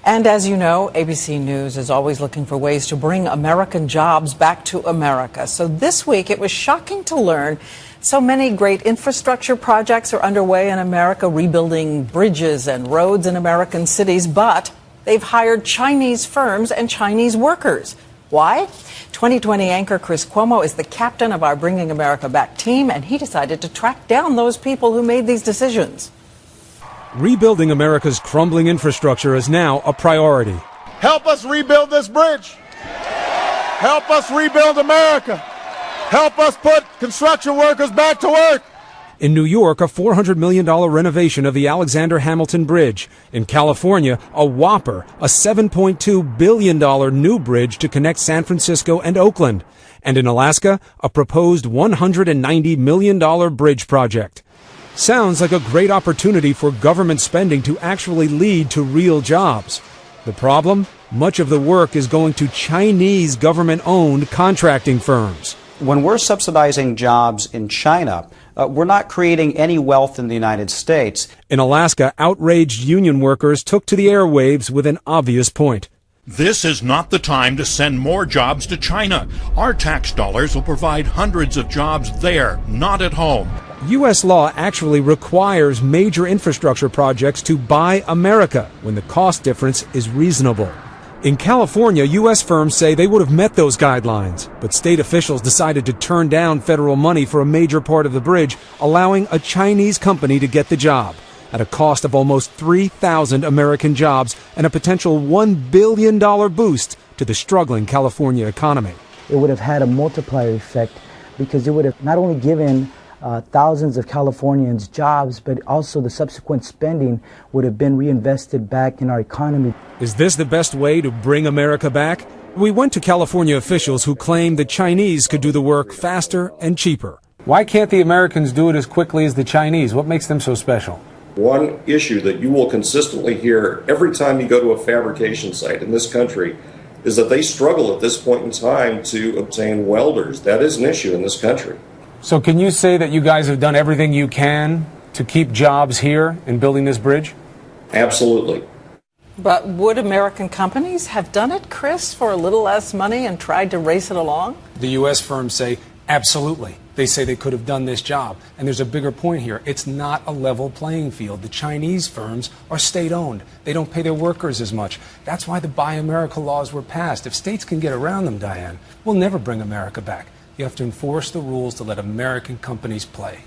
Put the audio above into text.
And as you know, ABC News is always looking for ways to bring American jobs back to America. So this week, it was shocking to learn so many great infrastructure projects are underway in America, rebuilding bridges and roads in American cities, but they've hired Chinese firms and Chinese workers. Why? 2020 anchor Chris Cuomo is the captain of our Bringing America Back team, and he decided to track down those people who made these decisions. Rebuilding America's crumbling infrastructure is now a priority. Help us rebuild this bridge. Help us rebuild America. Help us put construction workers back to work. In New York, a $400 million renovation of the Alexander Hamilton Bridge. In California, a whopper, a $7.2 billion new bridge to connect San Francisco and Oakland. And in Alaska, a proposed $190 million bridge project. Sounds like a great opportunity for government spending to actually lead to real jobs. The problem? Much of the work is going to Chinese government-owned contracting firms. When we're subsidizing jobs in China, we're not creating any wealth in the United States. In Alaska, outraged union workers took to the airwaves with an obvious point. This is not the time to send more jobs to China. Our tax dollars will provide hundreds of jobs there, not at home. U.S. law actually requires major infrastructure projects to buy America when the cost difference is reasonable. In California, U.S. firms say they would have met those guidelines, but state officials decided to turn down federal money for a major part of the bridge, allowing a Chinese company to get the job at a cost of almost 3,000 American jobs and a potential $1 billion boost to the struggling California economy. It would have had a multiplier effect because it would have not only given thousands of Californians jobs, but also the subsequent spending would have been reinvested back in our economy. Is this the best way to bring America back? We went to California officials who claim the Chinese could do the work faster and cheaper. Why can't the Americans do it as quickly as the Chinese? What makes them so special? One issue that you will consistently hear every time you go to a fabrication site in this country is that they struggle at this point in time to obtain welders. That is an issue in this country. So can you say that you guys have done everything you can to keep jobs here in building this bridge? Absolutely. But would American companies have done it, Chris, for a little less money and tried to race it along? The U.S. firms say absolutely. They say they could have done this job. And there's a bigger point here. It's not a level playing field. The Chinese firms are state-owned. They don't pay their workers as much. That's why the Buy America laws were passed. If states can get around them, Diane, we'll never bring America back. You have to enforce the rules to let American companies play.